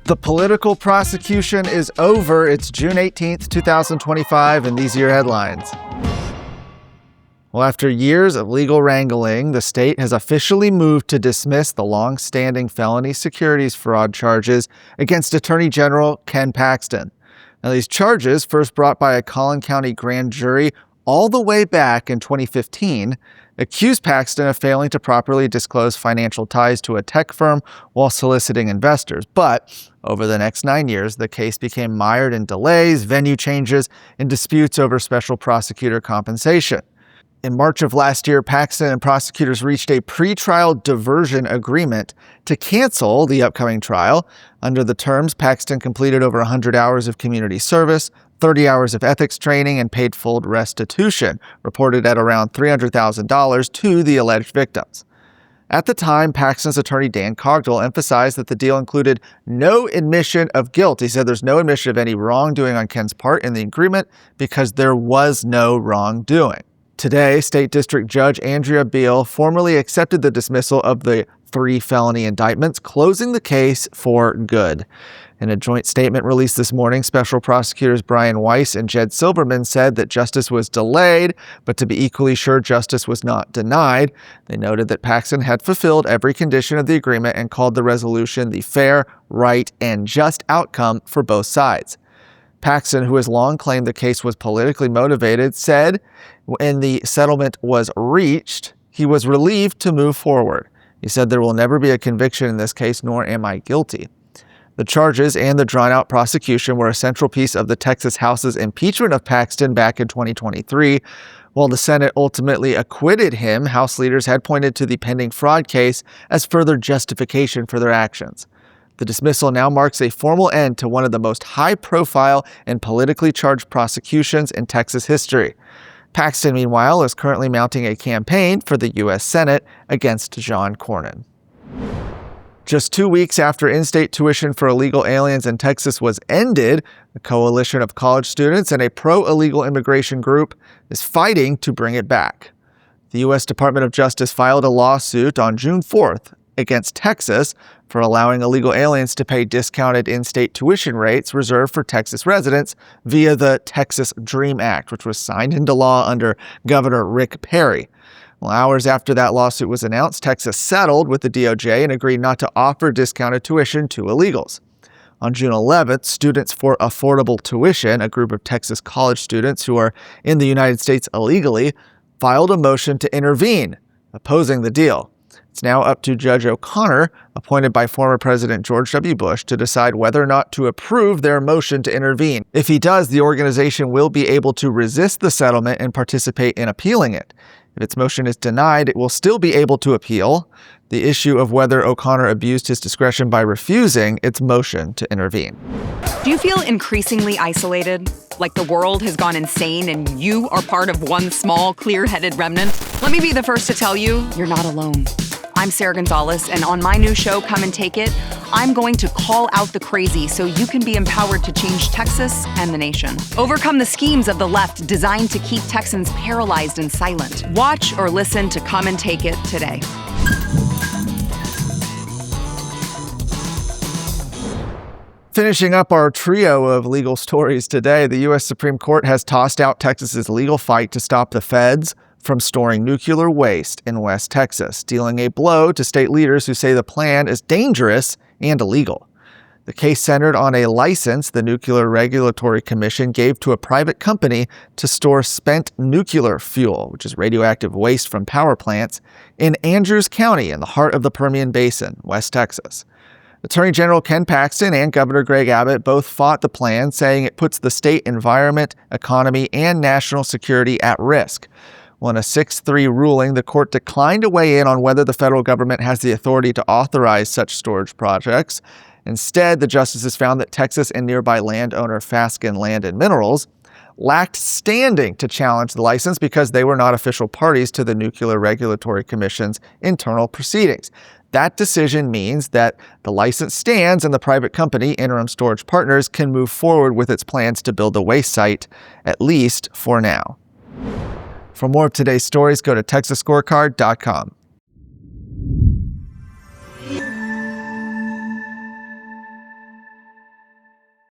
The political prosecution is over. It's June 18th, 2025, and these are your headlines. Well, after years of legal wrangling, the state has officially moved to dismiss the long-standing felony securities fraud charges against Attorney General Ken Paxton. Now, these charges, first brought by a Collin County grand jury all the way back in 2015, accused Paxton of failing to properly disclose financial ties to a tech firm while soliciting investors. But over the next 9 years, the case became mired in delays, venue changes, and disputes over special prosecutor compensation. In March of last year, Paxton and prosecutors reached a pretrial diversion agreement to cancel the upcoming trial. Under the terms, Paxton completed over 100 hours of community service, 30 hours of ethics training, and paid full restitution, reported at around $300,000 to the alleged victims. At the time, Paxton's attorney Dan Cogdill emphasized that the deal included no admission of guilt. He said there's no admission of any wrongdoing on Ken's part in the agreement because there was no wrongdoing. Today, State District Judge Andrea Beal formally accepted the dismissal of the 3 felony indictments, closing the case for good. In a joint statement released this morning, Special Prosecutors Brian Weiss and Jed Silverman said that justice was delayed, but to be equally sure, justice was not denied. They noted that Paxton had fulfilled every condition of the agreement and called the resolution the fair, right, and just outcome for both sides. Paxton, who has long claimed the case was politically motivated, said when the settlement was reached, he was relieved to move forward. He said, "There will never be a conviction in this case, nor am I guilty." The charges and the drawn-out prosecution were a central piece of the Texas House's impeachment of Paxton back in 2023. While the Senate ultimately acquitted him, House leaders had pointed to the pending fraud case as further justification for their actions. The dismissal now marks a formal end to one of the most high-profile and politically charged prosecutions in Texas history. Paxton, meanwhile, is currently mounting a campaign for the U.S. Senate against John Cornyn. Just 2 weeks after in-state tuition for illegal aliens in Texas was ended, a coalition of college students and a pro-illegal immigration group is fighting to bring it back. The U.S. Department of Justice filed a lawsuit on June 4th against Texas for allowing illegal aliens to pay discounted in-state tuition rates reserved for Texas residents via the Texas DREAM Act, which was signed into law under Governor Rick Perry. Well, hours after that lawsuit was announced, Texas settled with the DOJ and agreed not to offer discounted tuition to illegals. On June 11th, Students for Affordable Tuition, a group of Texas college students who are in the United States illegally, filed a motion to intervene, opposing the deal. It's now up to Judge O'Connor, appointed by former President George W. Bush, to decide whether or not to approve their motion to intervene. If he does, the organization will be able to resist the settlement and participate in appealing it. If its motion is denied, it will still be able to appeal the issue of whether O'Connor abused his discretion by refusing its motion to intervene. Do you feel increasingly isolated? Like the world has gone insane and you are part of one small, clear-headed remnant? Let me be the first to tell you, you're not alone. I'm Sarah Gonzalez, and on my new show, Come and Take It, I'm going to call out the crazy so you can be empowered to change Texas and the nation. Overcome the schemes of the left designed to keep Texans paralyzed and silent. Watch or listen to Come and Take It today. Finishing up our trio of legal stories today, the U.S. Supreme Court has tossed out Texas's legal fight to stop the feds from storing nuclear waste in West Texas, dealing a blow to state leaders who say the plan is dangerous and illegal. The case centered on a license the Nuclear Regulatory Commission gave to a private company to store spent nuclear fuel, which is radioactive waste from power plants, in Andrews County in the heart of the Permian Basin, West Texas. Attorney General Ken Paxton and Governor Greg Abbott both fought the plan, saying it puts the state environment, economy, and national security at risk. Well, in a 6-3 ruling, the court declined to weigh in on whether the federal government has the authority to authorize such storage projects. Instead, the justices found that Texas and nearby landowner Fasken Land and Minerals lacked standing to challenge the license because they were not official parties to the Nuclear Regulatory Commission's internal proceedings. That decision means that the license stands and the private company, Interim Storage Partners, can move forward with its plans to build a waste site, at least for now. For more of today's stories, go to TexasScorecard.com.